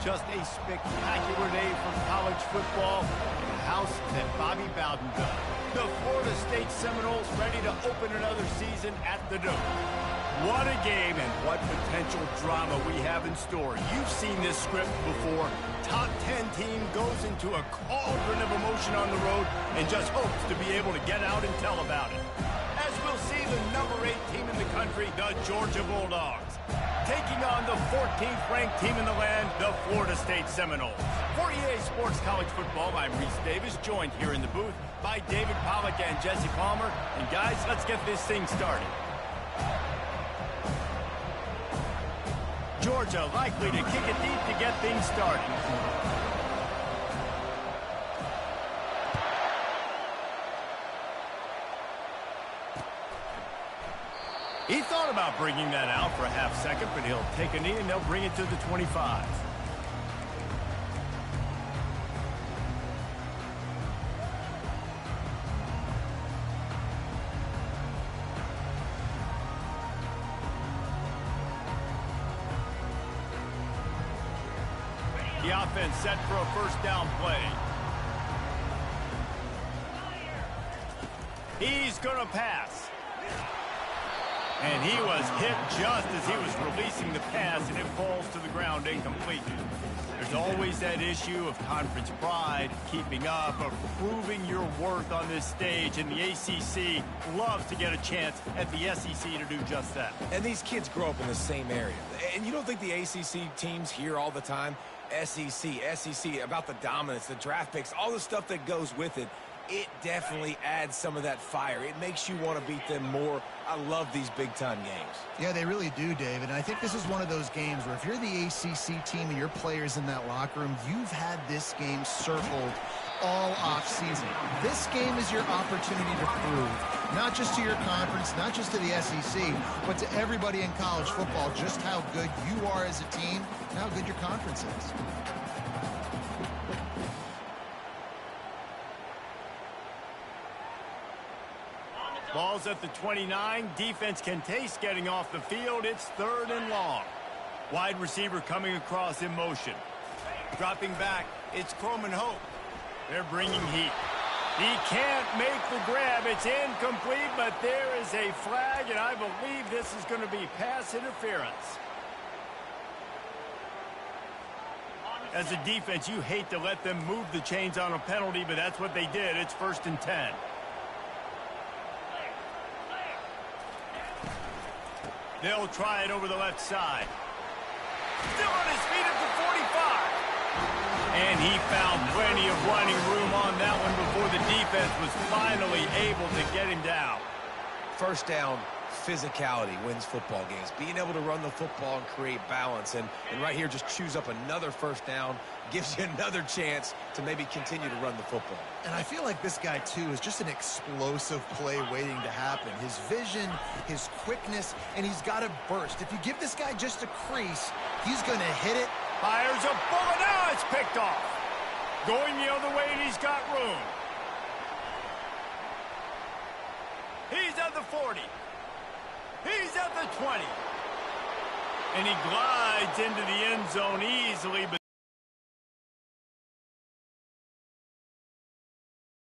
Just a spectacular day for college football in a house that Bobby Bowden built. The Florida State Seminoles ready to open another season at the Dome. What a game and what potential drama we have in store. You've seen this script before. Top 10 team goes into a cauldron of emotion on the road and just hopes to be able to get out and tell about it. As we'll see the number 8 team in the country, the Georgia Bulldogs, taking on the 14th ranked team in the land, the Florida State Seminoles. For EA Sports College Football, I'm Reese Davis, joined here in the booth by David Pollack and Jesse Palmer. And guys, let's get this thing started. Georgia likely to kick it deep to get things started. He thought about bringing that out for a half second, but he'll take a knee and they'll bring it to the 25. The offense set for a first down play. He's going to pass. And he was hit just as he was releasing the pass, and it falls to the ground incomplete. There's always that issue of conference pride, keeping up, of proving your worth on this stage, and the ACC loves to get a chance at the SEC to do just that. And these kids grow up in the same area. And you don't think the ACC teams hear all the time, SEC, about the dominance, the draft picks, all the stuff that goes with it. It definitely adds some of that fire. It makes you want to beat them more. I love these big-time games. Yeah, they really do, David. And I think this is one of those games where if you're the ACC team and your players in that locker room, you've had this game circled all offseason. This game is your opportunity to prove, not just to your conference, not just to the SEC, but to everybody in college football, just how good you are as a team and how good your conference is. Ball's at the 29. Defense can taste getting off the field. It's 3rd and long. Wide receiver coming across in motion. Dropping back, it's Croman Hope. They're bringing heat. He can't make the grab. It's incomplete, but there is a flag, and I believe this is going to be pass interference. As a defense, you hate to let them move the chains on a penalty, but that's what they did. It's 1st and 10. They'll try it over the left side. Still on his feet at the 45. And he found plenty of running room on that one before the defense was finally able to get him down. First down, physicality wins football games. Being able to run the football and create balance. And right here, just choose up another first down, gives you another chance to maybe continue to run the football. And I feel like this guy, too, is just an explosive play waiting to happen. His vision, his quickness, and he's got a burst. If you give this guy just a crease, he's going to hit it. Fires a bullet. Now it's picked off. Going the other way, and he's got room. He's at the 40. He's at the 20. And he glides into the end zone easily, but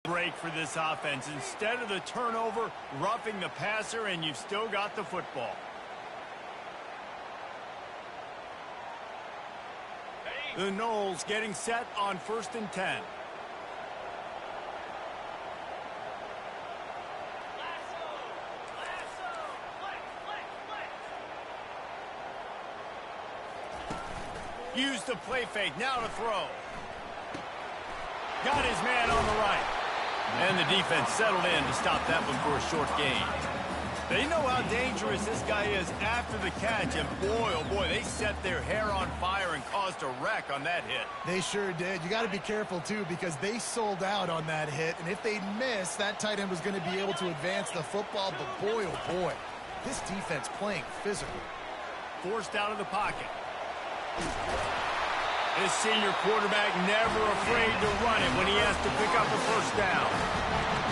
break for this offense. Instead of the turnover, roughing the passer, and you've still got the football. The Noles getting set on 1st and 10. Use the play fake, now to throw. Got his man on the right. And the defense settled in to stop that one for a short gain. They know how dangerous this guy is after the catch, and boy, oh boy, they set their hair on fire and caused a wreck on that hit. They sure did. You got to be careful, too, because they sold out on that hit, and if they miss, that tight end was going to be able to advance the football, but boy, oh boy, this defense playing physical. Forced out of the pocket. This senior quarterback never afraid to run it when he has to pick up a first down.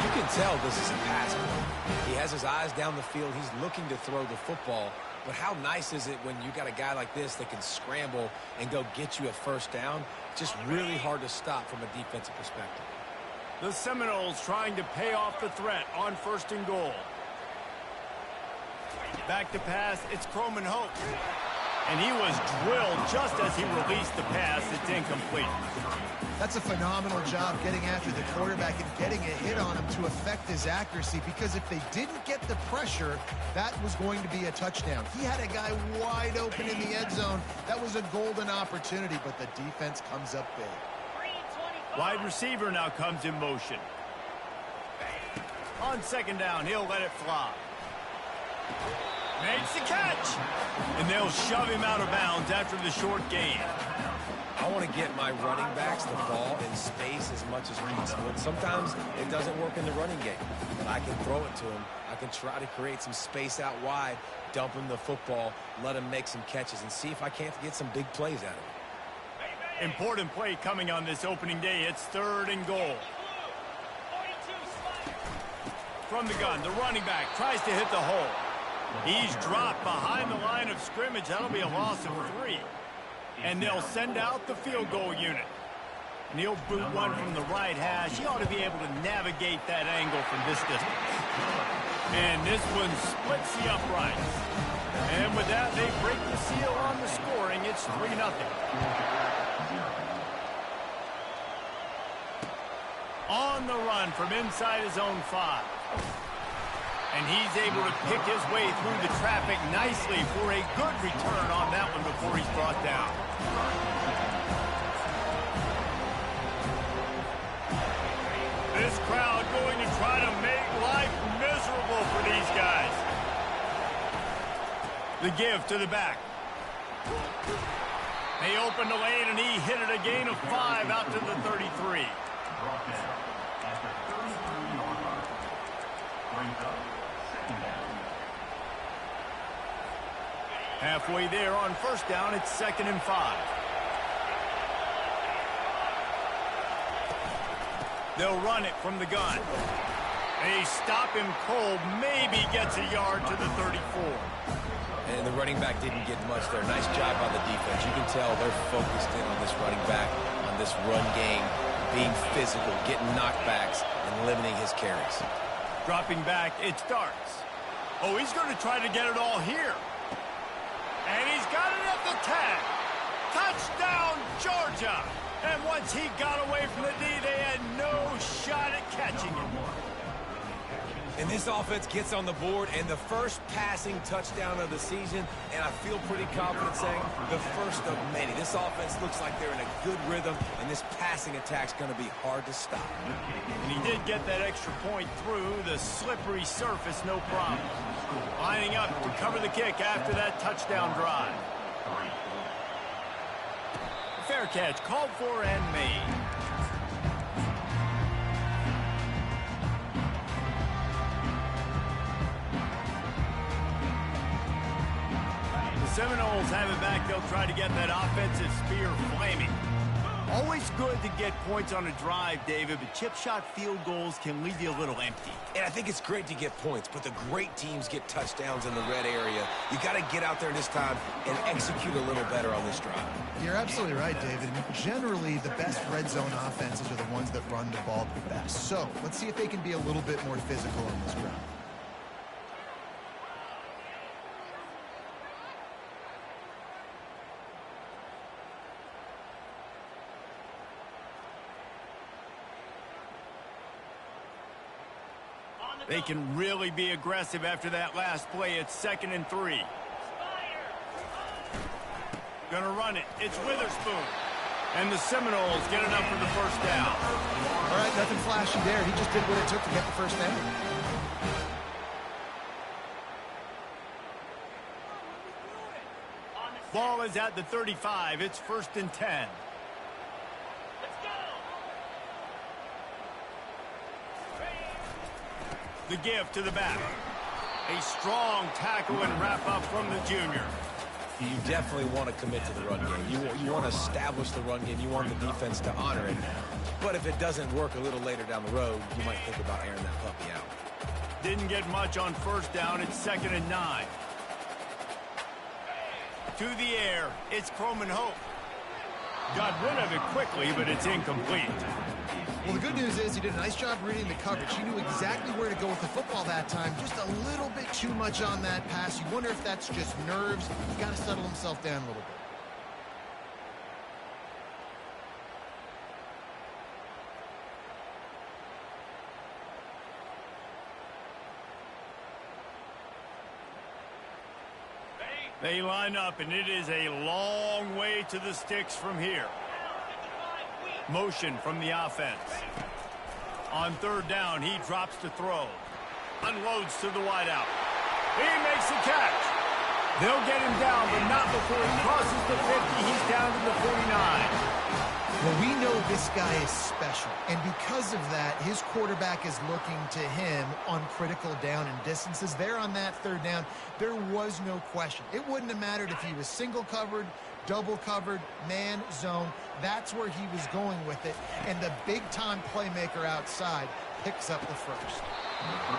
You can tell this is a pass play. He has his eyes down the field. He's looking to throw the football. But how nice is it when you got a guy like this that can scramble and go get you a first down? Just really hard to stop from a defensive perspective. The Seminoles trying to pay off the threat on 1st and goal. Back to pass, it's Croman Hope. And he was drilled just as he released the pass. It's incomplete. That's a phenomenal job getting after the quarterback and getting a hit on him to affect his accuracy, because if they didn't get the pressure, that was going to be a touchdown. He had a guy wide open in the end zone. That was a golden opportunity, but the defense comes up big. Wide receiver now comes in motion. On 2nd down, he'll let it fly. Makes the catch. And they'll shove him out of bounds after the short gain. I want to get my running backs the ball in space as much as possible. And sometimes it doesn't work in the running game, but I can throw it to him. I can try to create some space out wide, dump him the football, let him make some catches, and see if I can't get some big plays out of him. Important play coming on this opening day. It's 3rd and goal. From the gun, the running back tries to hit the hole. He's dropped behind the line of scrimmage. That'll be a loss of 3. And they'll send out the field goal unit. And he'll boot one from the right hash. He ought to be able to navigate that angle from this distance. And this one splits the uprights. And with that, they break the seal on the scoring. It's 3-0. On the run from inside his own 5. And he's able to pick his way through the traffic nicely for a good return on that one before he's brought down. This crowd going to try to make life miserable for these guys. The give to the back. They opened the lane and he hit it a gain of 5 out to the 33. Halfway there on 1st down, it's 2nd and 5. They'll run it from the gun. They stop him cold, maybe gets a yard to the 34. And the running back didn't get much there. Nice job by the defense. You can tell they're focused in on this running back, on this run game, being physical, getting knockbacks, and limiting his carries. Dropping back, it starts. Oh, he's going to try to get it all here. And he's got it at the tag. Touchdown, Georgia. And once he got away from the D, they had no shot at catching him. And this offense gets on the board, and the first passing touchdown of the season, and I feel pretty confident saying the first of many. This offense looks like they're in a good rhythm, and this passing attack's going to be hard to stop. And he did get that extra point through the slippery surface, no problem. Lining up to cover the kick after that touchdown drive. Fair catch, called for and made. Seminoles have it back. They'll try to get that offensive spear flaming. Always good to get points on a drive, David, but chip shot field goals can leave you a little empty. And I think it's great to get points, but the great teams get touchdowns in the red area. You got to get out there this time and execute a little better on this drive. You're absolutely right, David. Generally, the best red zone offenses are the ones that run the ball the best. So let's see if they can be a little bit more physical on this drive. They can really be aggressive after that last play. It's 2nd and 3. Gonna run it. It's Witherspoon. And the Seminoles get enough for the first down. All right, nothing flashy there. He just did what it took to get the first down. Ball is at the 35. It's 1st and 10. The give to the back. A strong tackle and wrap up from the junior. You definitely want to commit to the run game. You want to establish the run game. You want the defense to honor it. But if it doesn't work a little later down the road, you might think about airing that puppy out. Didn't get much on first down. It's 2nd and 9. To the air, it's Croman Hope. Got rid of it quickly, but it's incomplete. Well, the good news is he did a nice job reading the coverage. He knew exactly where to go with the football that time. Just a little bit too much on that pass. You wonder if that's just nerves. He's got to settle himself down a little bit. They line up, and it is a long way to the sticks from here. Motion from the offense. On third down, he drops to throw. Unloads to the wideout. He makes the catch. They'll get him down, but not before he crosses the 50. He's down to the 49. Well, we know this guy is special, and because of that, his quarterback is looking to him on critical down and distances. There on that third down, there was no question. It wouldn't have mattered if he was single covered, double covered, man, zone. That's where he was going with it, and the big-time playmaker outside picks up the first.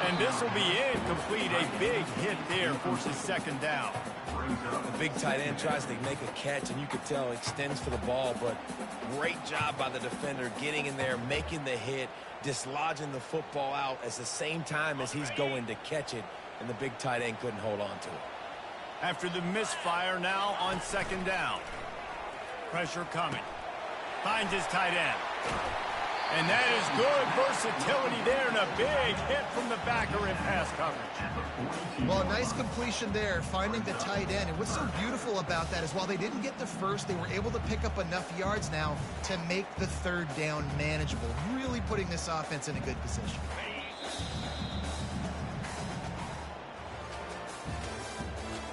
And this will be incomplete. A big hit there forces second down. The big tight end tries to make a catch, and you could tell extends for the ball, but great job by the defender getting in there, making the hit, dislodging the football out at the same time as he's going to catch it, and the big tight end couldn't hold on to it. After the misfire, now on second down. Pressure coming. Finds his tight end. And that is good versatility there, and a big hit from the backer in pass coverage. Well, a nice completion there, finding the tight end. And what's so beautiful about that is while they didn't get the first, they were able to pick up enough yards now to make the third down manageable, really putting this offense in a good position.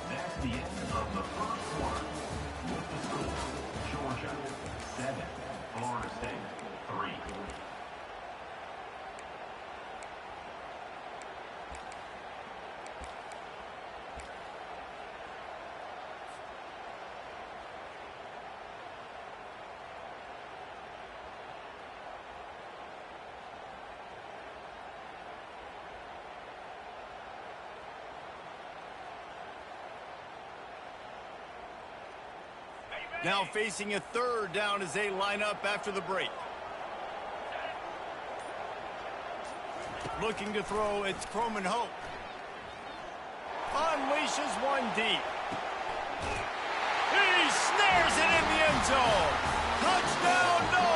That's the end of the first quarter. With the score, Georgia 7, Florida State 3. Now facing a third down as they line up after the break. Looking to throw, it's Croman Hope. Unleashes one deep. He snares it in the end zone. Touchdown, no!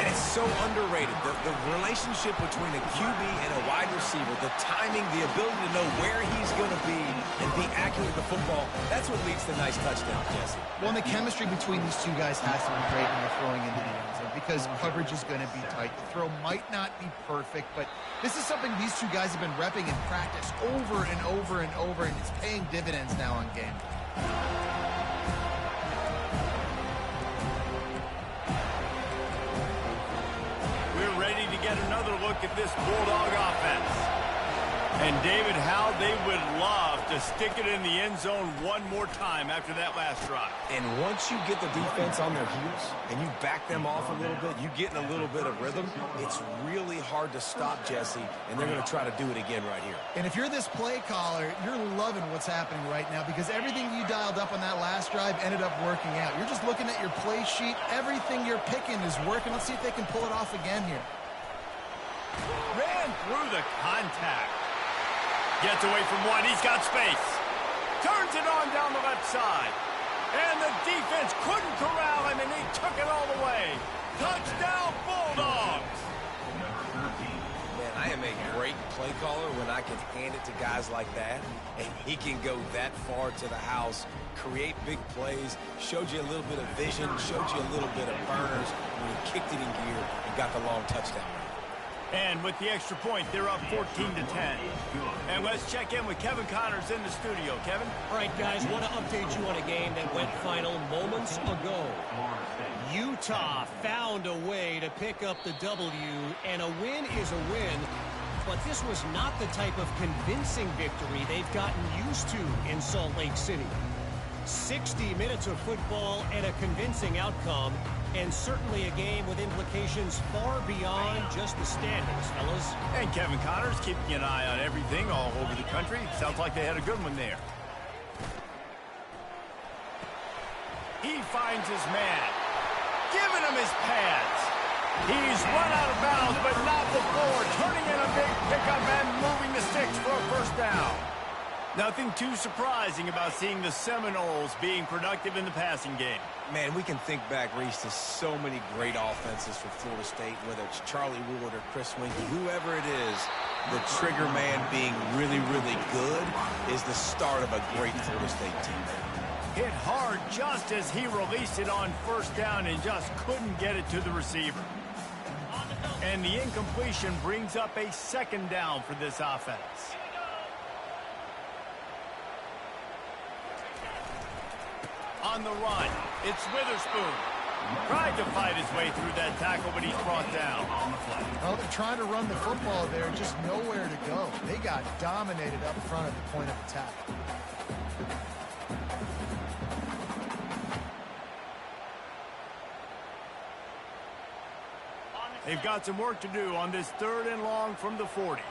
And it's so underrated. The relationship between a QB and a wide receiver, the timing, the ability to know where he's going to be and be accurate with the football, that's what leads to nice touchdowns, Jesse. Well, and the chemistry between these two guys has to be great when they're throwing into the end zone because coverage is going to be tight. The throw might not be perfect, but this is something these two guys have been repping in practice over and over and over, and it's paying dividends now on game. We're ready to get another look at this Bulldog offense. And David, how they would love to stick it in the end zone one more time after that last drive. And once you get the defense on their heels and you back them off a little bit, you get in a little bit of rhythm, it's really hard to stop Jesse, and they're going to try to do it again right here. And if you're this play caller, you're loving what's happening right now because everything you dialed up on that last drive ended up working out. You're just looking at your play sheet. Everything you're picking is working. Let's see if they can pull it off again here. Ran through the contact. Gets away from one. He's got space. Turns it on down the left side. And the defense couldn't corral him, and he took it all the way. Touchdown, Bulldogs. Man, I am a great play caller when I can hand it to guys like that, and he can go that far to the house, create big plays, showed you a little bit of vision, showed you a little bit of burners when he kicked it in gear and got the long touchdown. And with the extra point, they're up 14-10. And let's check in with Kevin Connors in the studio. Kevin? All right, guys, want to update you on a game that went final moments ago. Utah found a way to pick up the W, and a win is a win. But this was not the type of convincing victory they've gotten used to in Salt Lake City. 60 minutes of football and a convincing outcome, and certainly a game with implications far beyond just the standings, fellas. And Kevin Connors keeping an eye on everything all over the country. Sounds like they had a good one there. He finds his man. Giving him his pads. He's run out of bounds, but not before. Turning in a big pickup and moving the sticks for a first down. Nothing too surprising about seeing the Seminoles being productive in the passing game. Man, we can think back, Reese, to so many great offenses for Florida State, whether it's Charlie Wood or Chris Winkie, whoever it is, the trigger man being really, really good is the start of a great Florida State team. Hit hard just as he released it on first down and just couldn't get it to the receiver. And the incompletion brings up a second down for this offense. On the run, it's Witherspoon. Tried to fight his way through that tackle, but he's brought down. Well, they're trying to run the football there, just nowhere to go. They got dominated up front at the point of attack. They've got some work to do on this 3rd and long from the 40.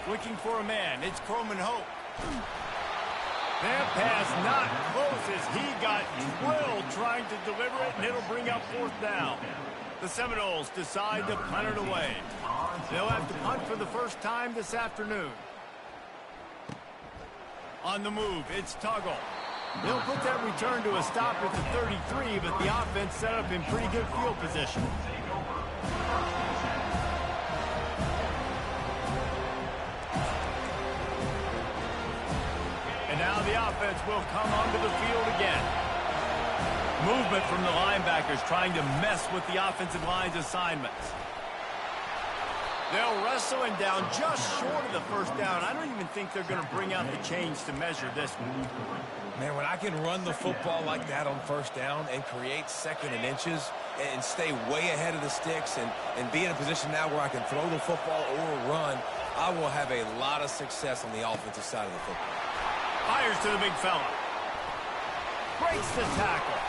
Looking for a man, it's Croman Hope. That pass not close as he got drilled trying to deliver it, and it'll bring up 4th down. The Seminoles decide to punt it away. They'll have to punt for the first time this afternoon. On the move, it's Tuggle. They'll put that return to a stop at the 33, but the offense set up in pretty good field position. And now the offense will come onto the field again. Movement from the linebackers trying to mess with the offensive line's assignments. They'll wrestle him down just short of the first down. I don't even think they're going to bring out the chains to measure this one. Man, when I can run the football like that on first down and create 2nd and inches and stay way ahead of the sticks and be in a position now where I can throw the football or run, I will have a lot of success on the offensive side of the football. Fires to the big fella. Breaks the tackle.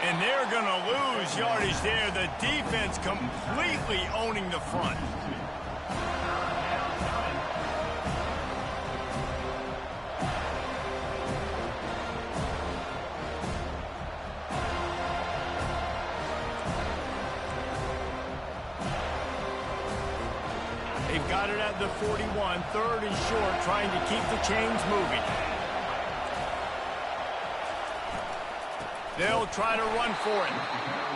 And they're going to lose yardage there. The defense completely owning the front. They've got it at the 41, 3rd and short, trying to keep the chains moving. They'll try to run for it.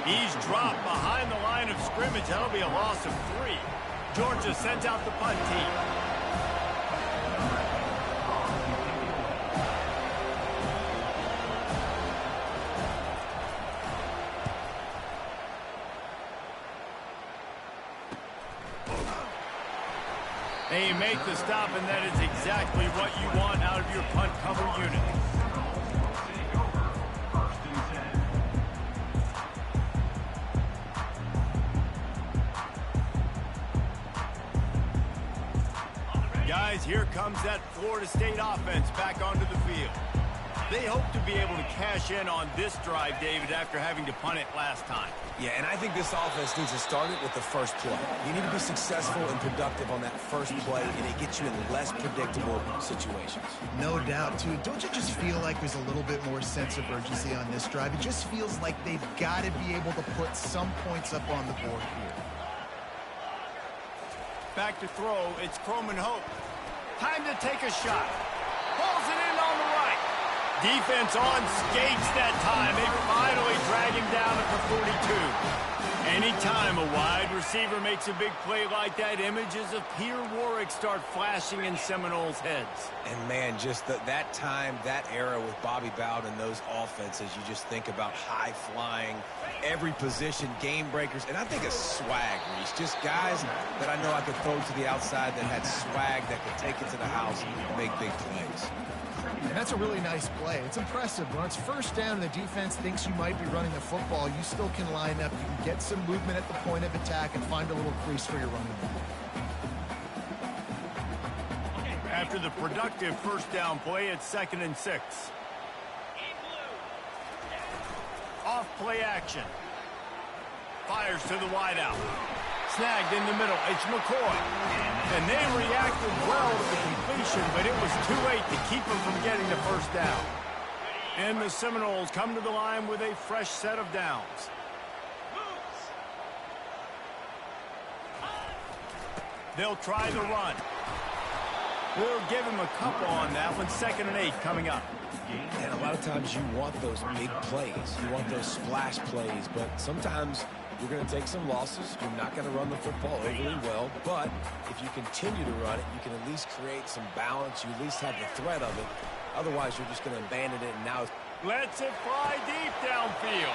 He's dropped behind the line of scrimmage. That'll be a loss of 3. Georgia sends out the punt team. They make the stop, and that is exactly what you want out of your punt cover unit. Guys, here comes that Florida State offense back onto the field. They hope to be able to cash in on this drive, David, after having to punt it last time. Yeah, and I think this offense needs to start it with the first play. You need to be successful and productive on that first play, and it gets you in less predictable situations. No doubt, too. Don't you just feel like there's a little bit more sense of urgency on this drive? It just feels like they've got to be able to put some points up on the board here. Back to throw, it's Croman Hope. Time to take a shot. Pulls it in on the right. Defense on skates that time. They finally drag him down at the 42. Anytime a wide receiver makes a big play like that, images of Peter Warrick start flashing in Seminoles' heads. And, man, just that time, that era with Bobby Bowden and those offenses, you just think about high-flying, every position, game breakers, and I think of swag, Reese. Just guys that I know I could throw to the outside that had swag that could take it to the house and make big plays. And that's a really nice play. It's impressive. When it's first down and the defense thinks you might be running the football, you still can line up. You can get some movement at the point of attack and find a little crease for your running back. After the productive first down play, it's 2nd and 6. Off play action. Fires to the wideout. Snagged in the middle. It's McCoy. And they reacted well to the completion, but it was too late to keep him from getting the first down. And the Seminoles come to the line with a fresh set of downs. They'll try the run. We'll give him a couple on that one. 2nd and 8 coming up. And a lot of times you want those big plays. You want those splash plays. But sometimes you're going to take some losses. You're not going to run the football overly well. But if you continue to run it, you can at least create some balance. You at least have the threat of it. Otherwise, you're just going to abandon it. And now lets it fly deep downfield.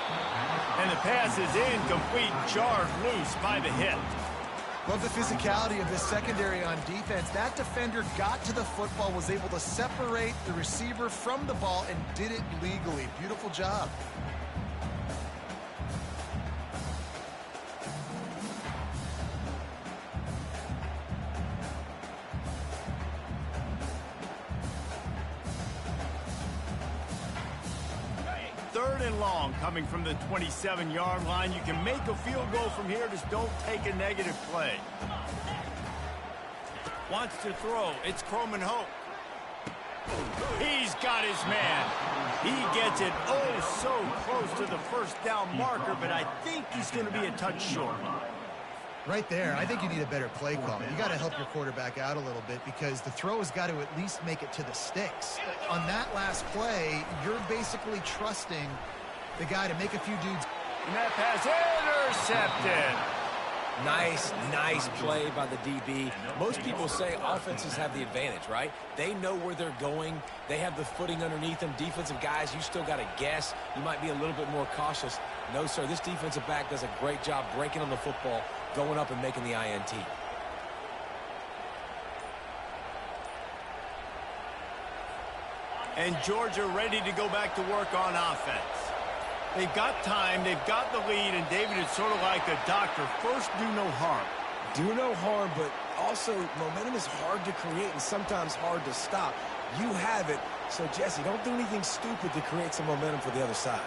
And the pass is incomplete. Jarred loose by the hit. Love the physicality of this secondary on defense. That defender got to the football, was able to separate the receiver from the ball, and did it legally. Beautiful job. Third and long coming from the 27-yard line. You can make a field goal from here. Just don't take a negative play. Wants to throw. It's Croman Hope. He's got his man. He gets it oh so close to the first down marker, but I think he's going to be a touch short. Right there, I think you need a better play call. You got to help your quarterback out a little bit because the throw has got to at least make it to the sticks. On that last play, you're basically trusting the guy to make a few dudes. And that pass intercepted. Nice play by the DB. Most people say offenses have the advantage, right? They know where they're going. They have the footing underneath them. Defensive guys, you still got to guess. You might be a little bit more cautious. No, sir, this defensive back does a great job breaking on the football, going up and making the INT. And Georgia ready to go back to work on offense. They've got time, they've got the lead, and David is sort of like a doctor. First, do no harm. Do no harm, but also momentum is hard to create and sometimes hard to stop. You have it, so Jesse, don't do anything stupid to create some momentum for the other side.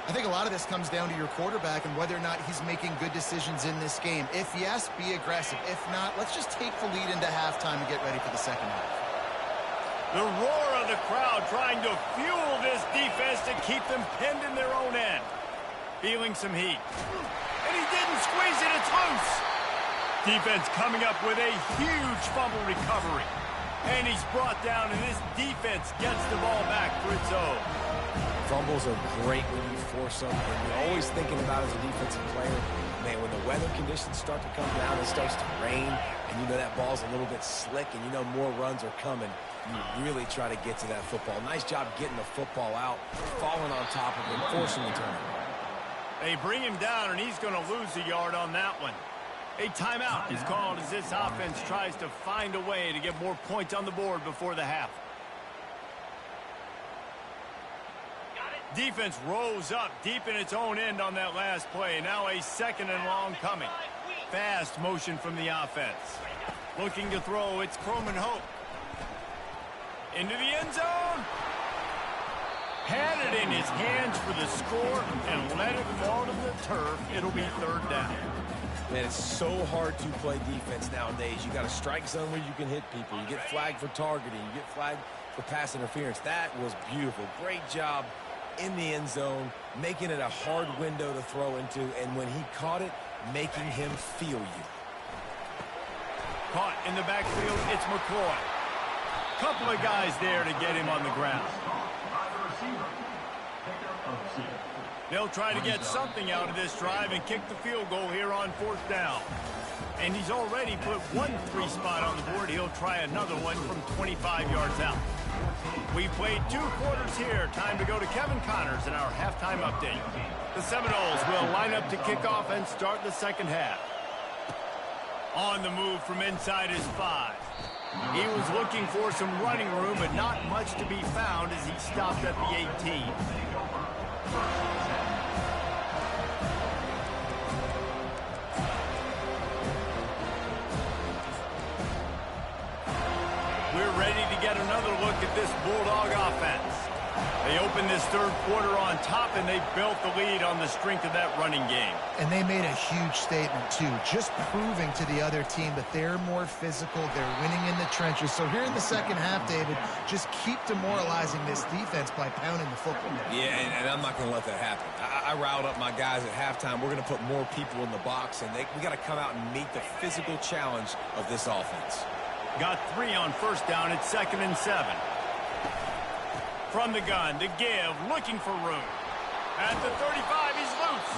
I think a lot of this comes down to your quarterback and whether or not he's making good decisions in this game. If yes, be aggressive. If not, let's just take the lead into halftime and get ready for the second half. The roar of the crowd trying to fuel this defense to keep them pinned in their own end. Feeling some heat. And he didn't squeeze it, it's loose. Defense coming up with a huge fumble recovery. And he's brought down, and this defense gets the ball back for its own. Fumbles are great when you force them, and you're always thinking about as a defensive player, man, when the weather conditions start to come down, it starts to rain, and you know that ball's a little bit slick, and you know more runs are coming. You really try to get to that football. Nice job getting the football out, falling on top of it, forcing the turnover. They bring him down, and he's going to lose a yard on that one. A timeout is called as this offense tries to find a way to get more points on the board before the half. Defense rose up deep in its own end on that last play. Now a 2nd and long coming. Fast motion from the offense. Looking to throw, it's Croman Hope. Into the end zone. Had it in his hands for the score and let it fall to the turf. It'll be 3rd down. Man, it's so hard to play defense nowadays. You got a strike zone where you can hit people. You get flagged for targeting. You get flagged for pass interference. That was beautiful. Great job in the end zone, making it a hard window to throw into, and when he caught it, making him feel you. Caught in the backfield, it's McCoy. Couple of guys there to get him on the ground. They'll try to get something out of this drive and kick the field goal here on 4th down. And he's already put 1 3 spot on the board. He'll try another one from 25 yards out. We've played 2 quarters here. Time to go to Kevin Connors in our halftime update. The Seminoles will line up to kick off and start the second half. On the move from inside his 5. He was looking for some running room, but not much to be found as he stopped at the 18. We're ready to get another look at this Bulldog offense. They opened this third quarter on top, and they built the lead on the strength of that running game. And they made a huge statement, too, just proving to the other team that they're more physical, they're winning in the trenches. So here in the second half, David, just keep demoralizing this defense by pounding the football. Yeah, and I'm not going to let that happen. I riled up my guys at halftime. We're going to put more people in the box, and we got to come out and meet the physical challenge of this offense. Got 3 on first down at 2nd and 7. From the gun to give, looking for room. At the 35, he's loose.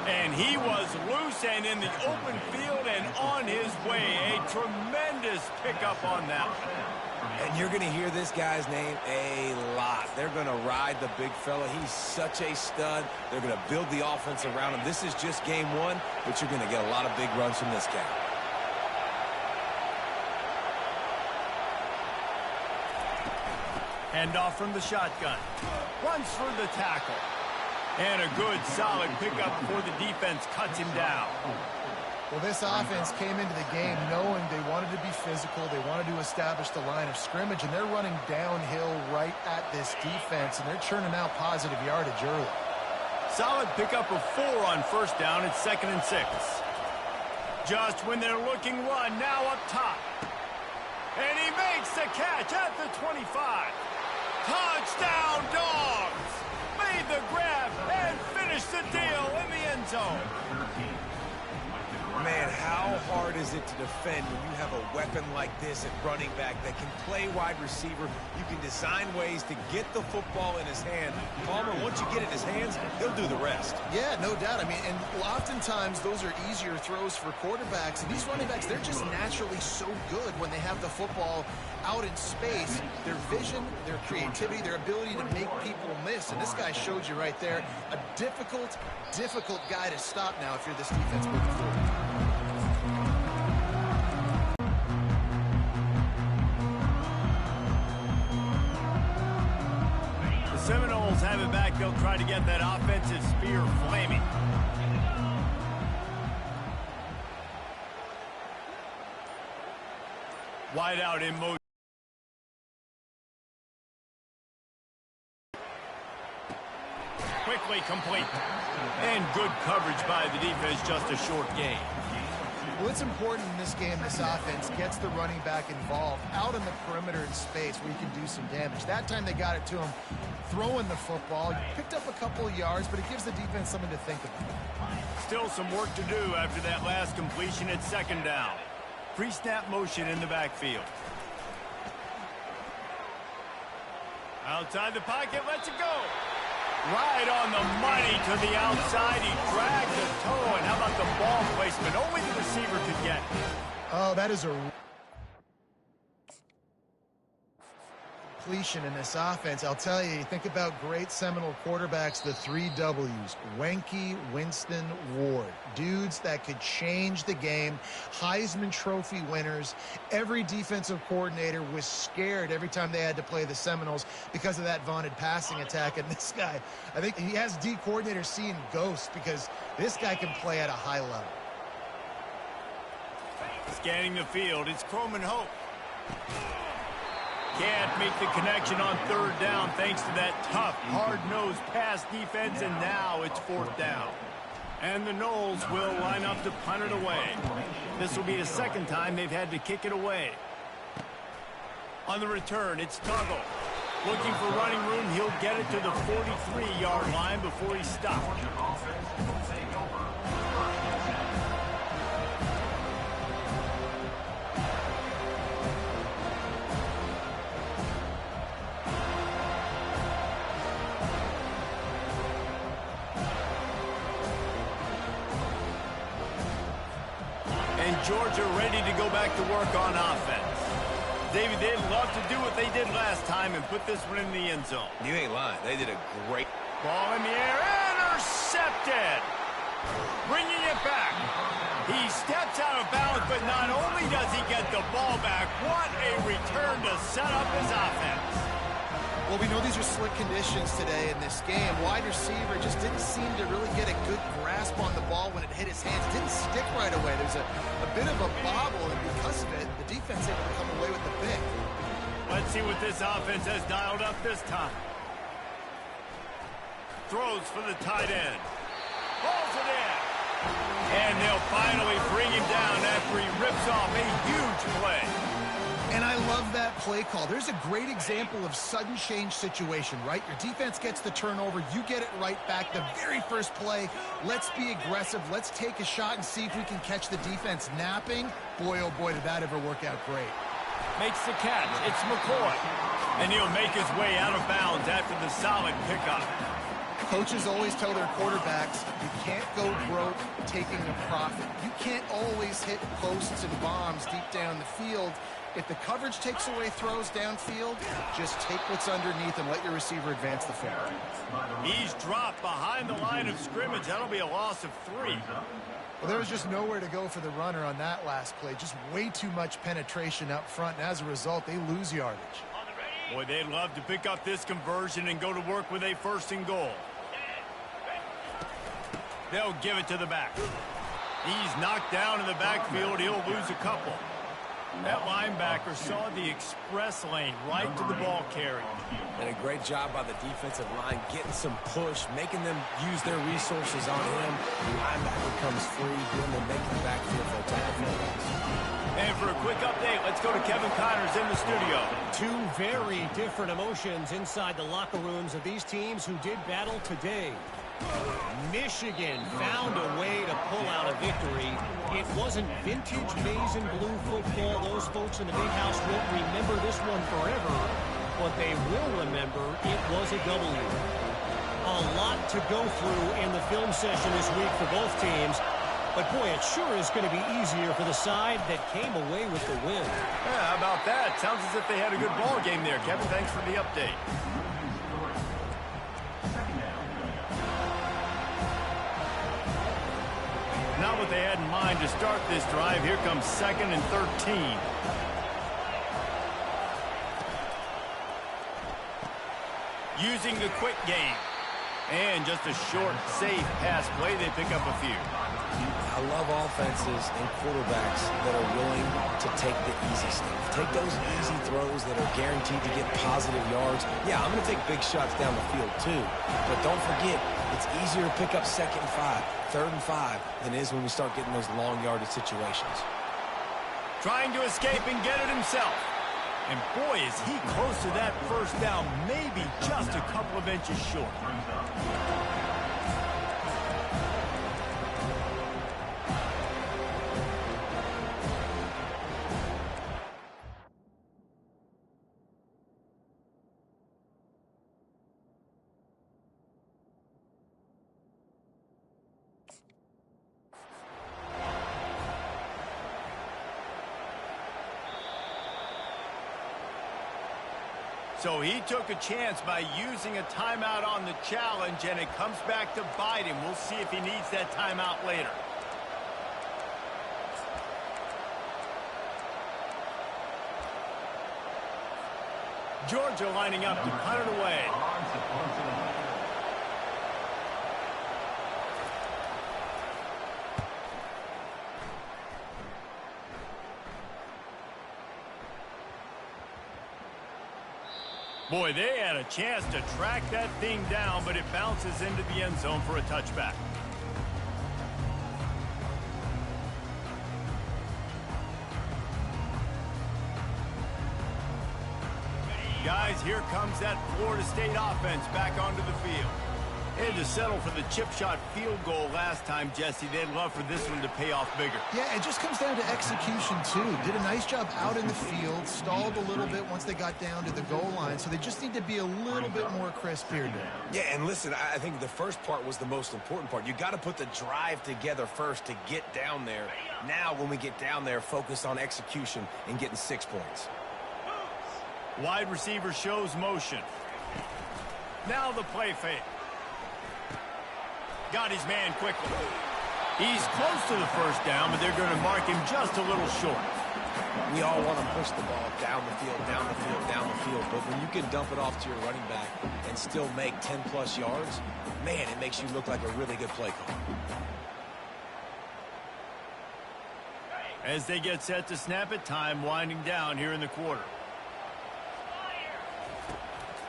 And he was loose and in the open field and on his way. A tremendous pickup on that one. And you're going to hear this guy's name a lot. They're going to ride the big fella. He's such a stud. They're going to build the offense around him. This is just game 1, but you're going to get a lot of big runs from this guy. Hand off from the shotgun. Runs for the tackle. And a good, solid pickup before the defense cuts him down. Well, this offense came into the game knowing they wanted to be physical, they wanted to establish the line of scrimmage, and they're running downhill right at this defense, and they're churning out positive yardage early. Solid pickup of 4 on first down at 2nd and 6. Just when they're looking run, now up top. And he makes the catch at the 25. Touchdown, Dogs! Made the grab and finished the deal in the end zone. Man, how hard is it to defend when you have a weapon like this at running back that can play wide receiver? You can design ways to get the football in his hand. Palmer, once you get it in his hands, he'll do the rest. Yeah, no doubt. I mean, and oftentimes those are easier throws for quarterbacks. And these running backs, they're just naturally so good when they have the football out in space. Their vision, their creativity, their ability to make people miss. And this guy showed you right there, a difficult guy to stop now if you're this defense moving forward. Seminoles have it back. They'll try to get that offensive spear flaming. Wide out in motion. Quickly complete. And good coverage by the defense, just a short gain. Well, it's important in this game, this offense gets the running back involved out in the perimeter in space where you can do some damage. That time they got it to him throwing the football. Picked up a couple of yards, but it gives the defense something to think about. Still some work to do after that last completion at 2nd down. Pre-snap motion in the backfield. Outside the pocket, lets it go. Right on the money to the outside. He dragged the toe. And how about the ball placement? Only the receiver could get it. Oh, that is a completion in this offense. I'll tell you, think about great Seminole quarterbacks, the 3 W's. Wenke, Winston, Ward. Dudes that could change the game. Heisman Trophy winners. Every defensive coordinator was scared every time they had to play the Seminoles because of that vaunted passing attack. And this guy, I think he has D coordinators seeing ghosts because this guy can play at a high level. Scanning the field, it's Croman Hope. Can't make the connection on 3rd down thanks to that tough, hard-nosed pass defense, and now it's 4th down. And the Noles will line up to punt it away. This will be the 2nd time they've had to kick it away. On the return, it's Tuggle. Looking for running room, he'll get it to the 43-yard line before he's stopped. Georgia ready to go back to work on offense. David, they'd love to do what they did last time and put this one in the end zone. You ain't lying. They did a great... Ball in the air, intercepted. Bringing it back. He steps out of bounds, but not only does he get the ball back, what a return to set up his offense. Well, we know these are slick conditions today in this game. Wide receiver just didn't seem to really get a good grasp on the ball when it hit his hands. It didn't stick right away. There's a bit of a bobble, and because of it, the defense able to come away with the pick. Let's see what this offense has dialed up this time. throws for the tight end. Pulls it in. And they'll finally bring him down after he rips off a huge play. And I love that play call. There's a great example of sudden change situation, right? Your defense gets the turnover. You get it right back. The very first play, let's be aggressive. Let's take a shot and see if we can catch the defense napping. Boy, oh boy, did that ever work out great. Makes the catch. It's McCoy. And he'll make his way out of bounds after the solid pickup. Coaches always tell their quarterbacks, you can't go broke taking a profit. You can't always hit posts and bombs deep down the field. If the coverage takes away throws downfield, just take what's underneath and let your receiver advance the football. He's dropped behind the line of scrimmage. That'll be a loss of 3. Well, there was just nowhere to go for the runner on that last play. Just way too much penetration up front, and as a result, they lose yardage. Boy, they'd love to pick up this conversion and go to work with a 1st and goal. They'll give it to the back. He's knocked down in the backfield. He'll lose a couple. That linebacker saw the express lane right to the ball carrier. And a great job by the defensive line getting some push, making them use their resources on him. The linebacker comes free, giving them making the backfield for a tackle. And for a quick update, let's go to Kevin Connors in the studio. Two very different emotions inside the locker rooms of these teams who did battle today. Michigan found a way to pull out a victory. It wasn't vintage maize and blue football. Those folks in the big house won't remember this one forever, but they will remember it was a W. A lot to go through in the film session this week for both teams, but boy, it sure is going to be easier for the side that came away with the win. Yeah, how about that? Sounds as if they had a good ball game there. Kevin, thanks for the update. Not what they had in mind to start this drive. Here comes 2nd and 13. Using the quick game. And just a short, safe pass play. They pick up a few. I love offenses and quarterbacks that are willing to take the easy stuff. Take those easy throws that are guaranteed to get positive yards. Yeah, I'm going to take big shots down the field too. But don't forget, it's easier to pick up 2nd and 5, 3rd and 5 than it is when we start getting those long yardage situations. Trying to escape and get it himself. And boy, is he close to that 1st down, maybe just a couple of inches short. So he took a chance by using a timeout on the challenge, and it comes back to bite him. We'll see if he needs that timeout later. Georgia lining up to punt it away. Boy, they had a chance to track that thing down, but it bounces into the end zone for a touchback. Guys, here comes that Florida State offense back onto the field. They had to settle for the chip shot field goal last time, Jesse. They'd love for this one to pay off bigger. Yeah, it just comes down to execution, too. Did a nice job out in the field, stalled a little bit once they got down to the goal line, so they just need to be a little bit more crisp here today. Yeah, and listen, I think the first part was the most important part. You got to put the drive together first to get down there. Now, when we get down there, focus on execution and getting 6 points. Wide receiver shows motion. Now the play fake. Got his man quickly. He's close to the 1st down, but they're going to mark him just a little short. We all want to push the ball down the field, down the field, down the field. But when you can dump it off to your running back and still make 10-plus yards, man, it makes you look like a really good play call. As they get set to snap it, time winding down here in the quarter.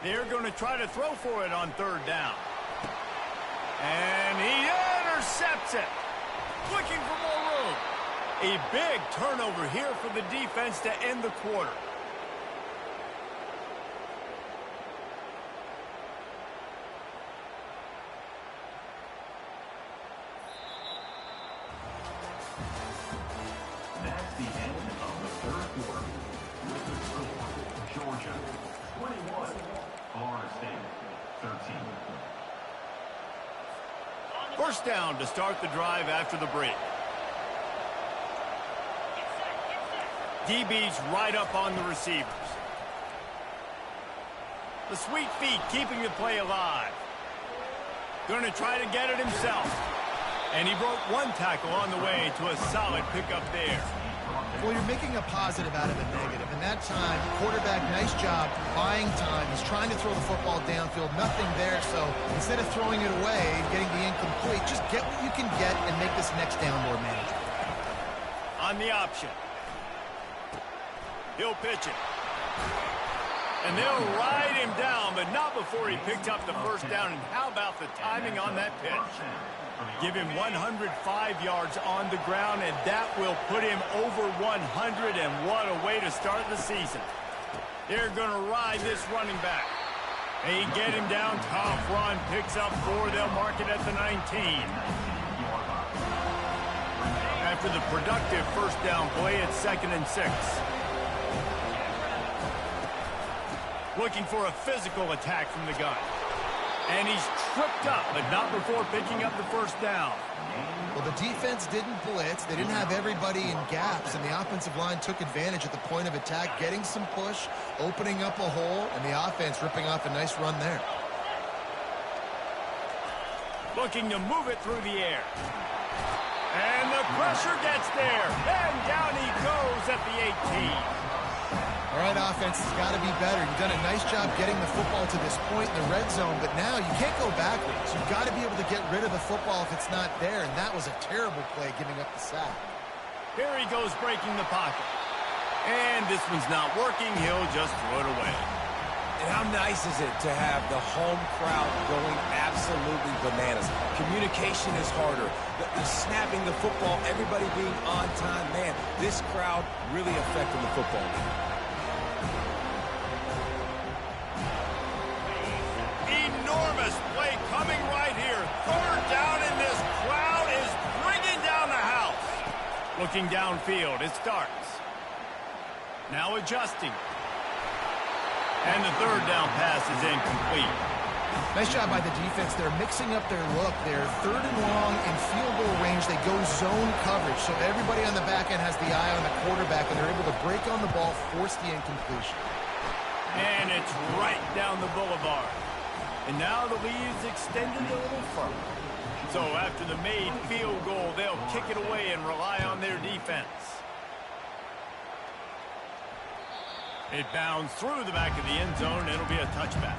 They're going to try to throw for it on 3rd down. And he intercepts it. Looking for more room. A big turnover here for the defense to end the quarter. That's the end of the third quarter. With the score, Georgia 21, Florida State 13. First down to start the drive after the break. DB's right up on the receivers. The sweet feet keeping the play alive. Going to try to get it himself. And he broke one tackle on the way to a solid pickup there. Well, you're making a positive out of a negative. And that time, quarterback, nice job, buying time. He's trying to throw the football downfield. Nothing there, so instead of throwing it away and getting the incomplete, just get what you can get and make this next down more manageable. On the option. He'll pitch it. And they'll ride him down, but not before he picked up the first down. And how about the timing on that pitch? Give him 105 yards on the ground, and that will put him over 100, and what a way to start the season. They're going to ride this running back. They get him down, tough run, picks up 4, they'll mark it at the 19. After the productive first down play, it's 2nd and 6. Looking for a physical attack from the gun. And he's tripped up, but not before picking up the first down. Well, the defense didn't blitz. They didn't have everybody in gaps, and the offensive line took advantage at the point of attack, getting some push, opening up a hole, and the offense ripping off a nice run there. Looking to move it through the air. And the pressure gets there. And down he goes at the 18. All right, offense has got to be better. You've done a nice job getting the football to this point in the red zone, but now you can't go backwards. You've got to be able to get rid of the football if it's not there, and that was a terrible play giving up the sack. Here he goes breaking the pocket. And this one's not working. He'll just throw it away. And how nice is it to have the home crowd going absolutely bananas? Communication is harder. The snapping the football, everybody being on time. Man, this crowd really affecting the football game. Enormous play coming right here. 3rd down, and this crowd is bringing down the house. Looking downfield, it starts. Now adjusting. And the 3rd down pass is incomplete. Nice job by the defense. They're mixing up their look. They're 3rd and long in field goal range. They go zone coverage, so everybody on the back end has the eye on the quarterback, and they're able to break on the ball, force the incompletion. And it's right down the boulevard. And now the lead's extended a little further. So after the made field goal, they'll kick it away and rely on their defense. It bounds through the back of the end zone, and it'll be a touchback.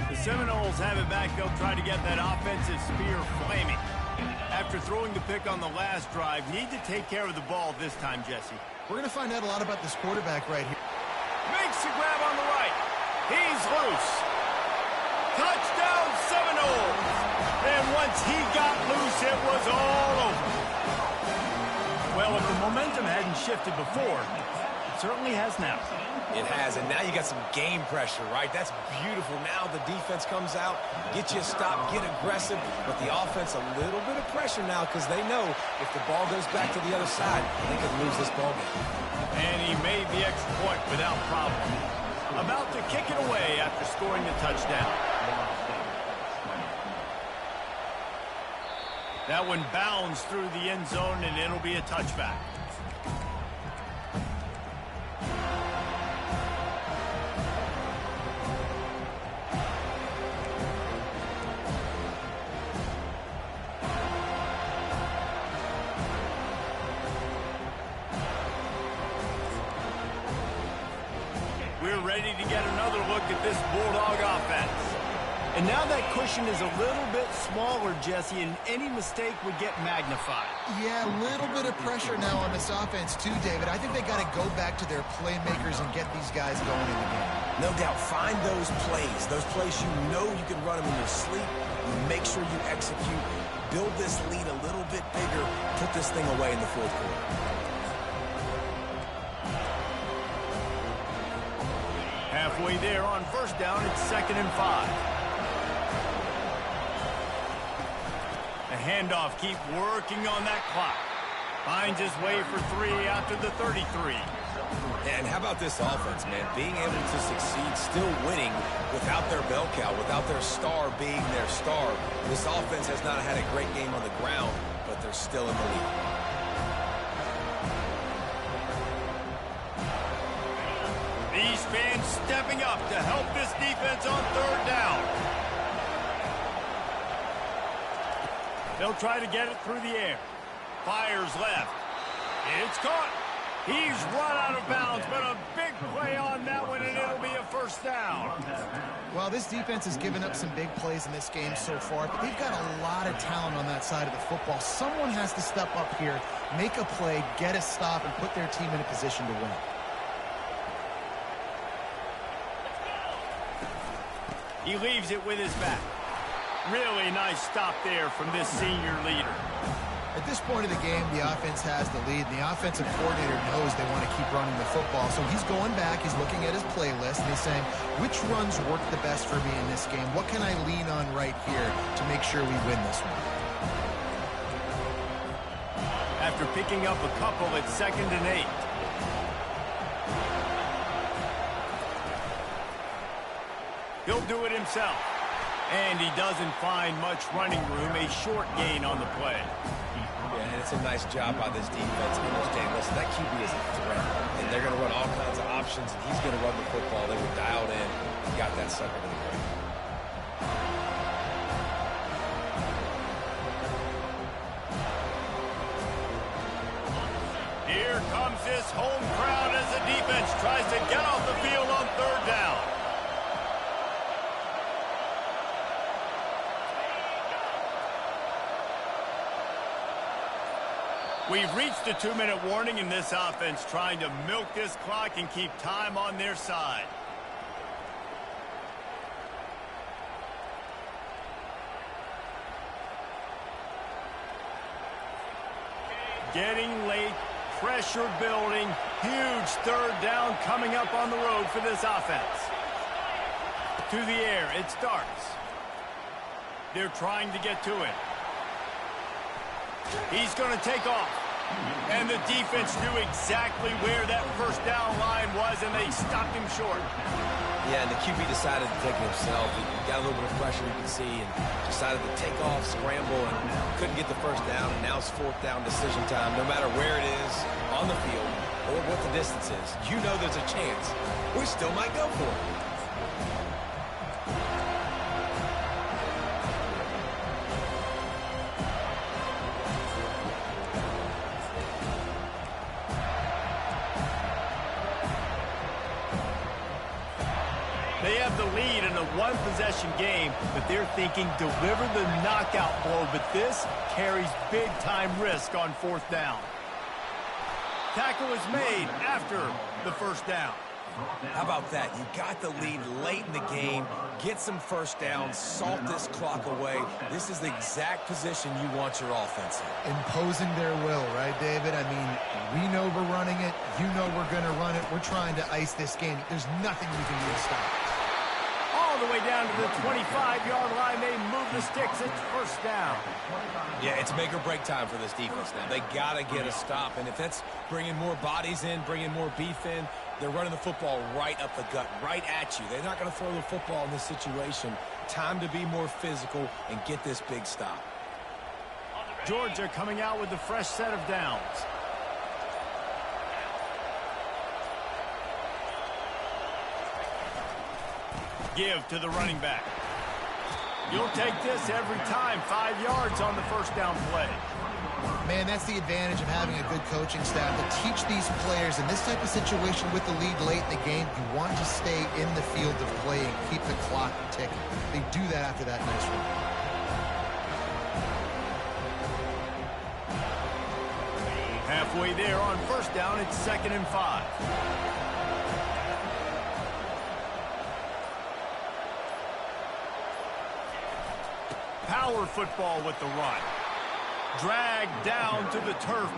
The Seminoles have it back. They'll try to get that offensive spear flaming. After throwing the pick on the last drive, need to take care of the ball this time, Jesse. We're going to find out a lot about this quarterback right here. Makes the grab on the right. He's loose. Touchdown Seminoles. And once he got loose, it was all over. Well, if the momentum hadn't shifted before, it certainly has now. It has, and now you got some game pressure, right? That's beautiful. Now the defense comes out, get you a stop, get aggressive, but the offense a little bit of pressure now because they know if the ball goes back to the other side, they could lose this ball game. And he made the extra point without problem. About to kick it away after scoring the touchdown. That one bounds through the end zone, and it'll be a touchback. We're ready to get another look at this Bulldog offense. And now that cushion is a little bit smaller, Jesse, and any mistake would get magnified. Yeah, a little bit of pressure now on this offense too, David. I think they got to go back to their playmakers and get these guys going in the game. No doubt, find those plays you know you can run them in your sleep. You make sure you execute, build this lead a little bit bigger, put this thing away in the fourth quarter. Halfway there on first down, it's 2nd and 5. The handoff, keep working on that clock. Finds his way for 3 after the 33. And how about this offense, man? Being able to succeed, still winning without their bell cow, without their star being their star. This offense has not had a great game on the ground, but they're still in the lead. These fans stepping up to help this defense on 3rd down. They'll try to get it through the air. Fires left. It's caught. He's run out of bounds, but a big play on that one, and it'll be a first down. Well, this defense has given up some big plays in this game so far, but they've got a lot of talent on that side of the football. Someone has to step up here, make a play, get a stop, and put their team in a position to win. He leaves it with his back. Really nice stop there from this senior leader. At this point of the game, the offense has the lead, and the offensive coordinator knows they want to keep running the football. So he's going back, he's looking at his playlist, and he's saying, which runs work the best for me in this game? What can I lean on right here to make sure we win this one? After picking up a couple, it's 2nd and 8. He'll do it himself. And he doesn't find much running room, a short gain on the play. Yeah, and it's a nice job by this defense. Understand, listen, that QB is a threat, and they're going to run all kinds of options, and he's going to run the football. They were dialed in and got that sucker to the ground. Here comes this home crowd as the defense tries to get off the field on 3rd down. We've reached a 2-minute warning in this offense, trying to milk this clock and keep time on their side. Getting late, pressure building, huge 3rd down coming up on the road for this offense. To the air, it starts. They're trying to get to it. He's going to take off. And the defense knew exactly where that first down line was, and they stopped him short. Yeah, and the QB decided to take it himself. He got a little bit of pressure, you can see, and decided to take off, scramble, and couldn't get the first down. And now it's 4th down decision time. No matter where it is on the field or what the distance is, you know there's a chance we still might go for it. They have the lead in a one-possession game, but they're thinking deliver the knockout blow, but this carries big-time risk on 4th down. Tackle is made after the first down. How about that? You got the lead late in the game, get some first downs, salt this clock away. This is the exact position you want your offense in. Imposing their will, right, David? I mean, we know we're running it. You know we're going to run it. We're trying to ice this game. There's nothing we can do to stop it. All the way down to the 25-yard line, they move the sticks. It's first down. Yeah, it's make or break time for this defense now. They got to get a stop, and if that's bringing more bodies in, bringing more beef in, they're running the football right up the gut, right at you. They're not going to throw the football in this situation. Time to be more physical and get this big stop. Georgia coming out with a fresh set of downs. Give to the running back. You'll take this every time. 5 yards on the first down play. Man, that's the advantage of having a good coaching staff to teach these players in this type of situation with the lead late in the game. You want to stay in the field of play and keep the clock ticking. They do that after that nice run. Halfway there on first down, it's 2nd and 5. Power football with the run. Dragged down to the turf.